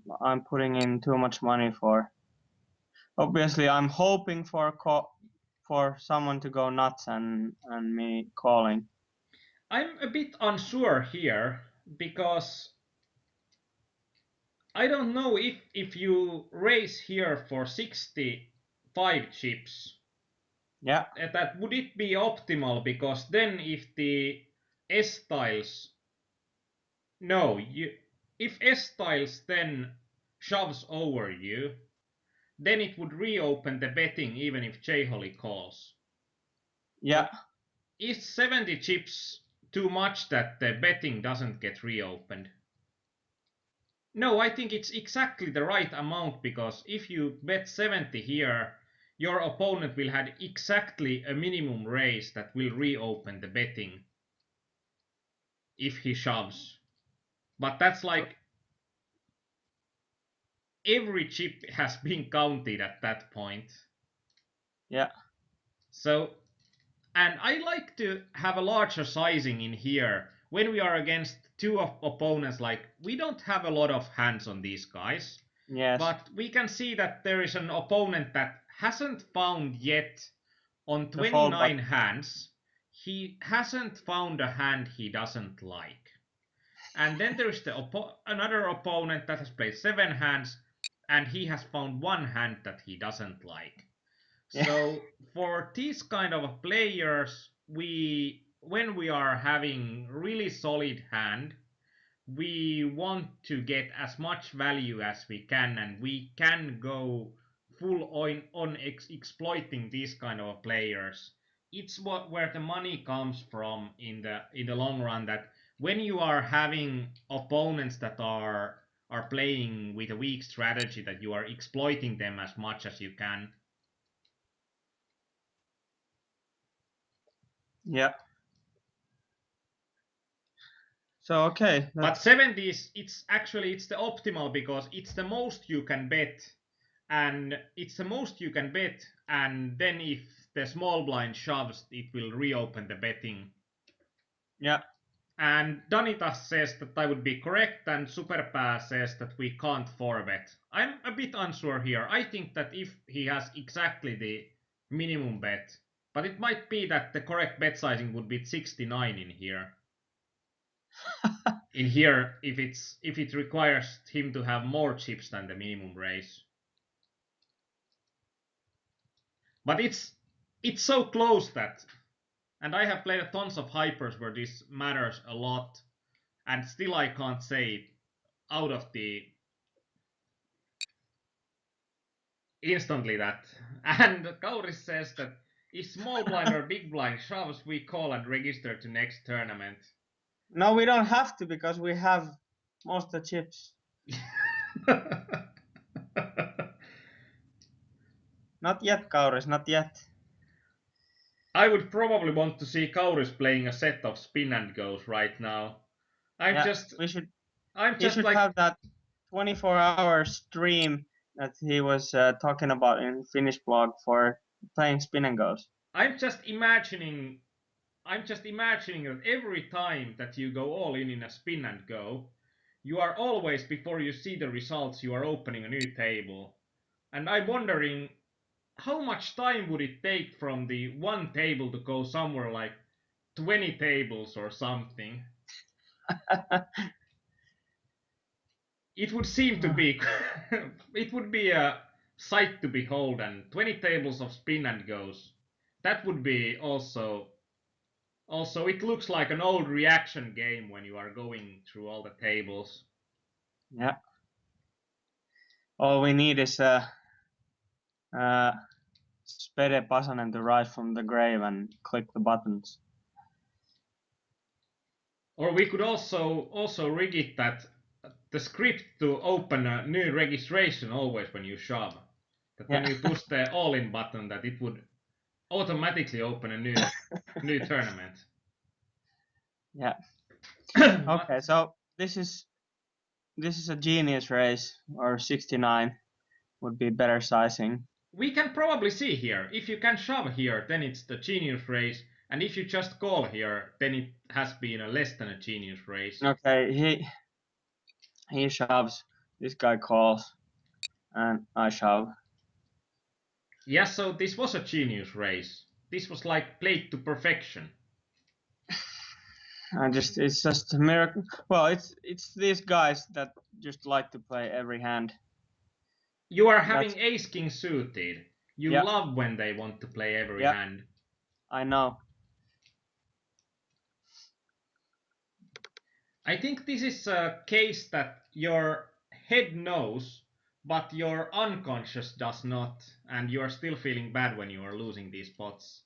putting in too much money for. Obviously, I'm hoping for someone to go nuts and me calling. I'm a bit unsure here, because I don't know if you raise here for 65 chips, Yeah. that would it be optimal, because then if the S tiles, no, if S tiles then shoves over you, then it would reopen the betting even if J Holly calls. Yeah. But is 70 chips too much that the betting doesn't get reopened? No, I think it's exactly the right amount, because if you bet 70 here, your opponent will have exactly a minimum raise that will reopen the betting if he shoves. But that's So, like every chip has been counted at that point. yeah. So, and I like to have a larger sizing in here when we are against two opponents. Like, we don't have a lot of hands on these guys, Yes. but we can see that there is an opponent that hasn't found yet, on The fold 29 button. hands, he hasn't found a hand he doesn't like. And then there is another opponent that has played 7 hands, and he has found one hand that he doesn't like. Yeah. So for these kind of players, when we are having really solid hand, we want to get as much value as we can, and we can go full on exploiting these kind of players. It's where the money comes from in the long run, that when you are having opponents that are playing with a weak strategy, that you are exploiting them as much as you can. Yeah. So okay, But that's 70s, it's the optimal, because it's the most you can bet, and it's the most you can bet, and then if the small blind shoves, it will reopen the betting. yeah. And Danitas says that I would be correct, and Superpass says that we can't forbet. I'm a bit unsure here. I think that if he has exactly the minimum bet, but it might be that the correct bet sizing would be 69 in here. In here, if it requires him to have more chips than the minimum raise. But it's so close that, and I have played tons of hypers where this matters a lot, and still I can't say it out of the instantly that. And Kauris says that if small blind or big blind shoves, we call and register to next tournament. No, we don't have to because we have most of the chips. Not yet, Kauris, not yet. I would probably want to see Kauris playing a set of spin and goes right now. I'm Yeah, just I'm he just should like have that 24-hour stream that he was talking about in Finnish blog for playing spin and goes. I'm just imagining I'm just imagining that every time that you go all in a spin and go, you are always, before you see the results, you are opening a new table. And I'm wondering how much time would it take from the one table to go somewhere like 20 tables or something? It would seem to be it would be a sight to behold, and 20 tables of spin and goes. That would be also it looks like an old reaction game when you are going through all the tables. Yeah. All we need is uh, Spede Pasanen to rise from the grave and click the buttons. Or we could also rig it that the script to open a new registration always when you shove. That when Yeah. you push the all in button that it would automatically open a new tournament. Yeah. But Okay, so this is a genius race, or 69 would be better sizing. we can probably see here. If you can shove here, then it's the genius race, and if you just call here, then it has been a less than a genius race. Okay, he shoves, this guy calls, and I shove. Yeah, so this was a genius race. This was like played to perfection. It's just a miracle. Well, it's these guys that just like to play every hand. You are having That's ace king suited. You yeah, love when they want to play every yeah, hand. I know. I think this is a case that your head knows, but your unconscious does not, and you are still feeling bad when you are losing these pots.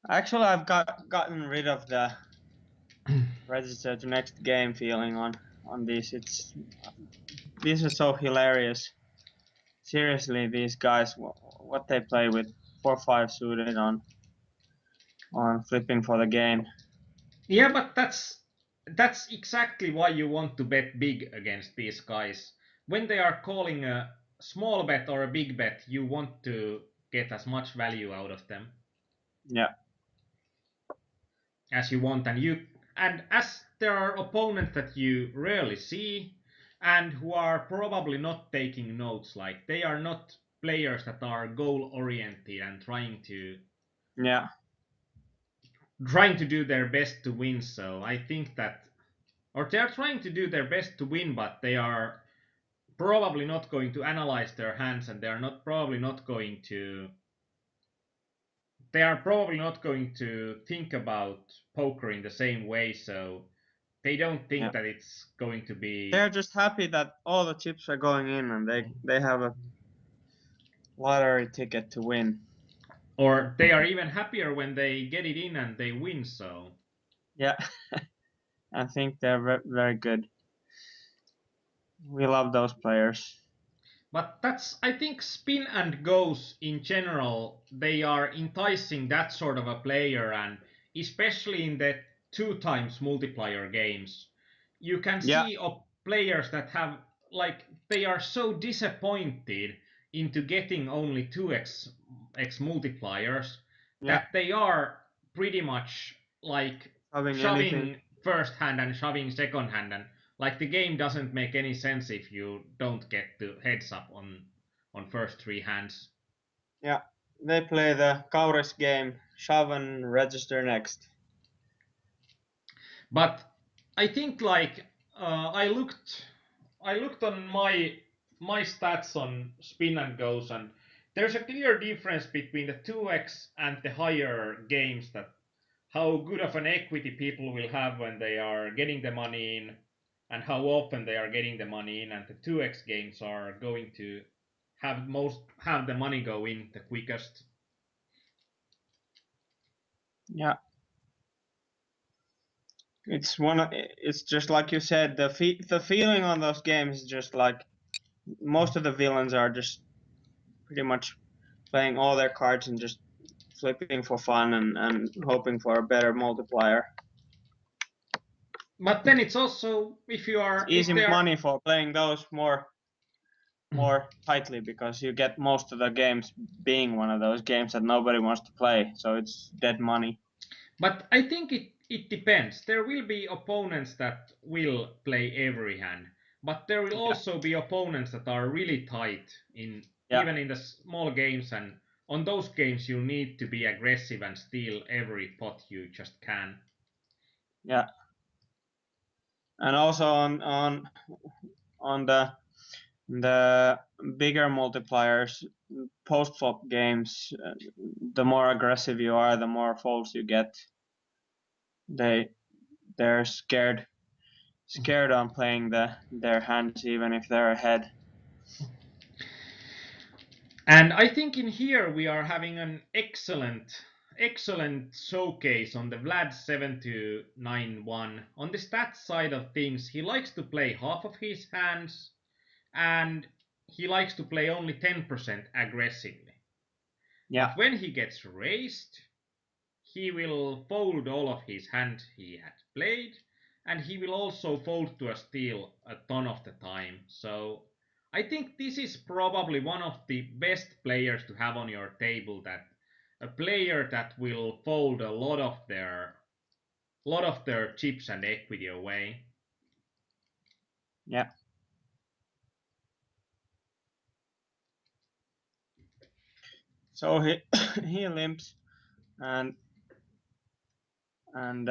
Actually, I've gotten rid of the register to next game feeling on these. These are so hilarious. Seriously, these guys, what they play with 4-5 suited on flipping for the game. Yeah, but that's exactly why you want to bet big against these guys. When they are calling a small bet or a big bet, you want to get as much value out of them Yeah, as you want, and as there are opponents that you rarely see and who are probably not taking notes, like they are not players that are goal oriented and yeah, trying to do their best to win. So I think that, or they are trying to do their best to win, but they are probably not going to analyze their hands, and they are probably not going to think about poker in the same way. So they don't think yeah. that it's going to They're be, just happy that all the chips are going in and they have a lottery ticket to win. or they are even happier when they get it in and they win. So Yeah, I think they're very good. We love those players. but that's, I think, spin and goes in general, they are enticing that sort of a player, and especially in the two times multiplier games, you can Yeah, see players that have, like, they are so disappointed into getting only 2x multipliers yeah, that they are pretty much like having anything. shoving first hand and shoving second hand, and like the game doesn't make any sense if you don't get the heads up on first three hands. Yeah, they play the Kauris game, shove and register next. But I think like I looked on my stats on spin and goes, and there's a clear difference between the 2x and the higher games, that how good of an equity people will have when they are getting the money in, and how often they are getting the money in, and the 2x games are going to have the money go in the quickest. Yeah, it's just like you said. The feeling on those games is just like most of the villains are just pretty much playing all their cards and just flipping for fun and hoping for a better multiplier. But then it's also, It's if easy they are money for playing those more tightly because you get most of the games being one of those games that nobody wants to play, so it's dead money. But I think it depends. There will be opponents that will play every hand. but there will Yeah. also be opponents that are really tight in Yeah. even in the small games, and on those games you need to be aggressive and steal every pot you just can. Yeah. And also on the bigger multipliers, post flop games, the more aggressive you are, the more folds you get. They're scared on playing their hands even if they're ahead. And I think in here we are having an excellent showcase on the Vlad 7291. On the stats side of things, he likes to play half of his hands, and he likes to play only 10% aggressively. Yeah. But when he gets raised, he will fold all of his hands he had played, and he will also fold to a steal a ton of the time. So I think this is probably one of the best players to have on your table, that a player that will fold a lot of their chips and equity away. Yeah. So he he limps and and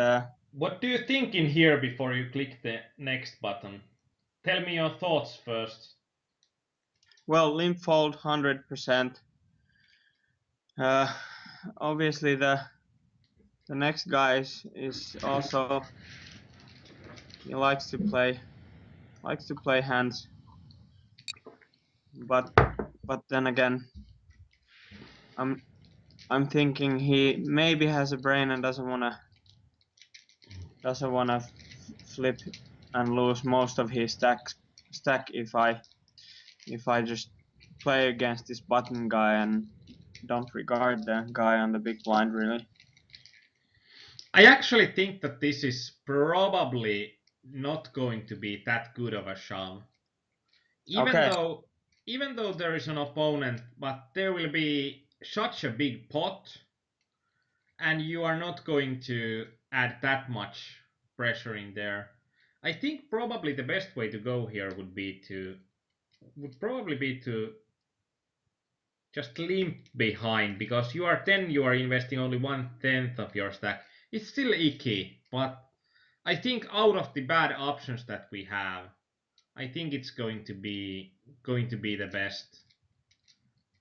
What do you think in here before you click the next button? Tell me your thoughts first. well, limp fold 100%. Uh, Obviously the next guy is also, he likes to play hands, but then again, I'm I'm thinking he maybe has a brain and doesn't wanna flip and lose most of his stack if I just play against this button guy and don't regard the guy on the big blind really. I actually think that this is probably not going to be that good of a shove. Even Okay. though even though there is an opponent, but there will be such a big pot, and you are not going to add that much pressure in there. I think probably the best way to go here would probably be to just limp behind, because you are investing only 1/10 of your stack. It's still icky, but I think out of the bad options that we have, I think it's going to be the best.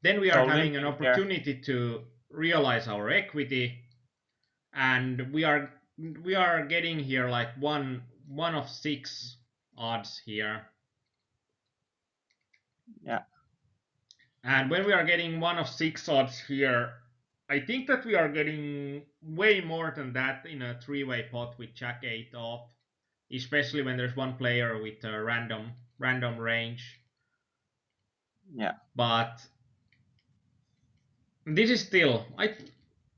Then we are So having an limping here. opportunity to realize our equity, and we are getting here like one of six odds here. Yeah. And when we are getting one of six odds here, I think that we are getting way more than that in a three-way pot with Jack 8 off, especially when there's one player with a random range. Yeah. But this is still,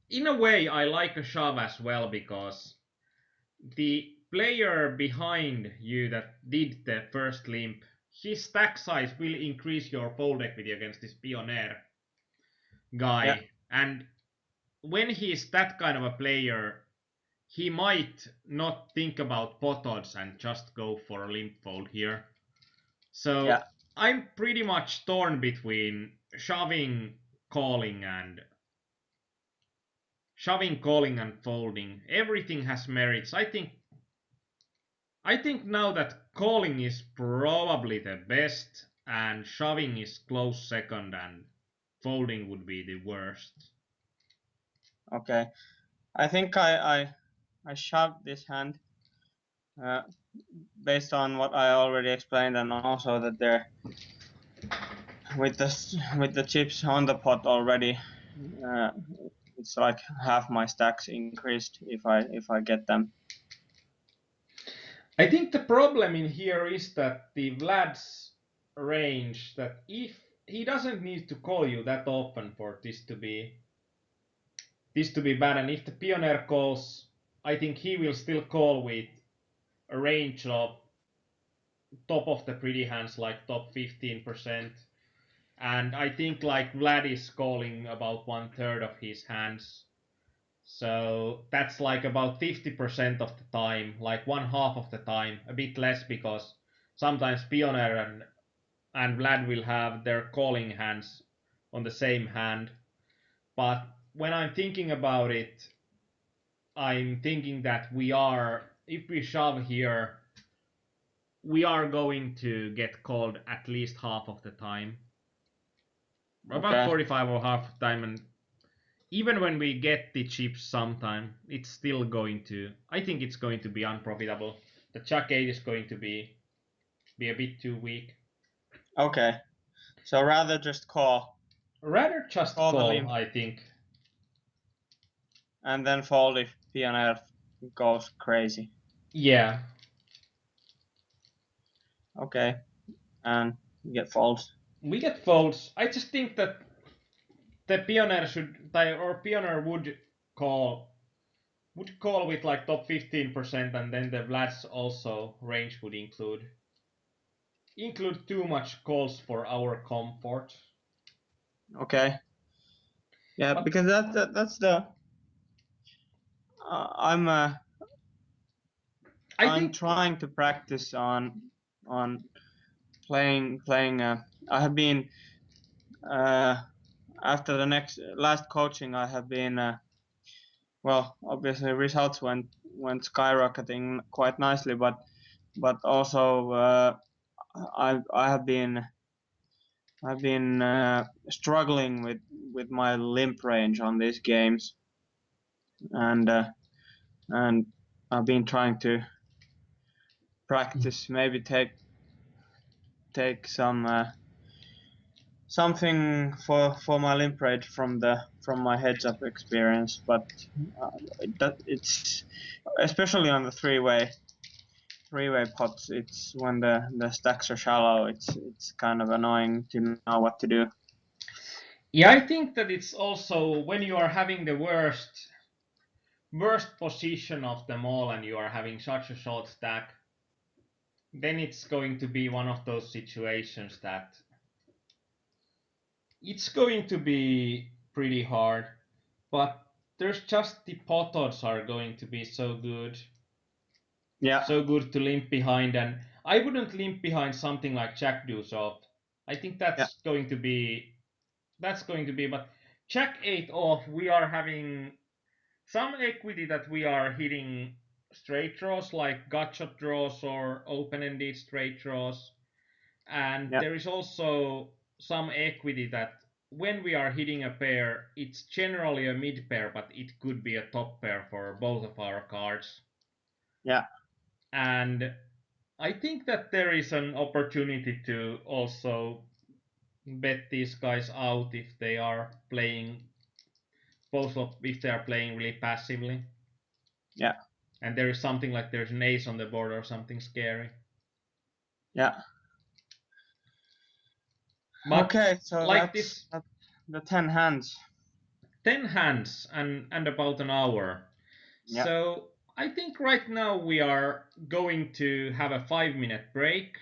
in a way, I like a shove as well, because the player behind you that did the first limp, his stack size will increase your fold equity against this pioneer Yeah. guy. And when he's that kind of a player, he might not think about pot odds and just go for a limp fold here. Yeah. So I'm pretty much torn between calling, and calling and folding. Everything has merits. I think now that calling is probably the best, and shoving is close second, and folding would be the worst. Okay. I think I shoved this hand uh, based on what I already explained, and also that they're with the chips on the pot already. Uh, it's like half my stacks increased if I get them. I think the problem in here is that the Vlad's range, that if he doesn't need to call you that often for this to be bad, and if the pioneer calls, I think he will still call with a range of top of the pretty hands, like top 15%. And I think like Vlad is calling about 1/3 of his hands. So that's like about 50% of the time, like one half of the time, a bit less, because sometimes Pioneer and Vlad will have their calling hands on the same hand. But when I'm thinking about it, I'm thinking that if we shove here, we are going to get called at least half of the time. About Okay. 45 or half the time, and even when we get the chips sometime, it's still going to, I think it's going to be unprofitable. The Chuck 8 is going to be a bit too weak. Okay. So rather just Rather just call the call, limp I think. and then fold if Pioneer goes crazy. Yeah. Okay. And you get folds. We get folds. I just think that the Pioneer or Pioneer would call with like top 15%, and then the Vlad's also range would include too much calls for our comfort. Okay. Yeah, But because that's the I'm I I'm think, trying to practice on playing. I have been uh, after the last coaching. I have been well. Obviously, results went skyrocketing quite nicely, but also I have been I've been struggling with my limp range on these games, and and I've been trying to practice, maybe take something for my limp range from my heads up experience, but it's especially on the three-way pots. It's when the stacks are shallow. It's kind of annoying to know what to do. yeah, I think that it's also when you are having the worst position of them all, and you are having such a short stack, then it's going to be one of those situations that it's going to be pretty hard. But there's just the pot odds are going to be Yeah, so good to limp behind, and I wouldn't limp behind something like Jack Deuce off. I think yeah, that's going to be, but Jack 8 off, we are having some equity that we are hitting straight draws like gutshot draws or open-ended straight draws, and yeah, there is also some equity that when we are hitting a pair, it's generally a mid pair, but it could be a top pair for both of our cards. yeah, And I think that there is an opportunity to also bet these guys out if they are playing if they are playing really passively, yeah, and there is something like there's an ace on the board or something scary. yeah. But Okay, so like this, that's the 10 hands. 10 hands and about an hour. Yeah, So I think right now we are going to have a 5-minute break,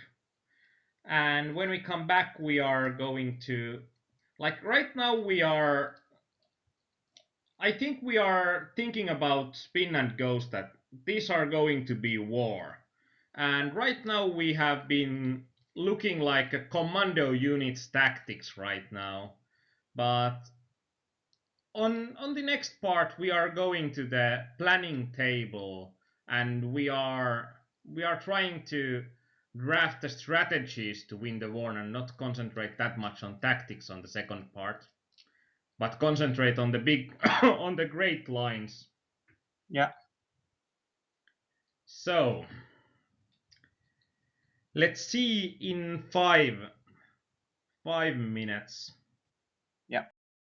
and when we come back, we are going to, like, right now I think we are thinking about spin and goes that these are going to be war. And right now we have been looking like a commando unit's tactics right now. But on the next part we are going to the planning table, and we are trying to draft the strategies to win the war and not concentrate that much on tactics on the second part, but concentrate on the big on the great lines. yeah. So let's see in 5 minutes.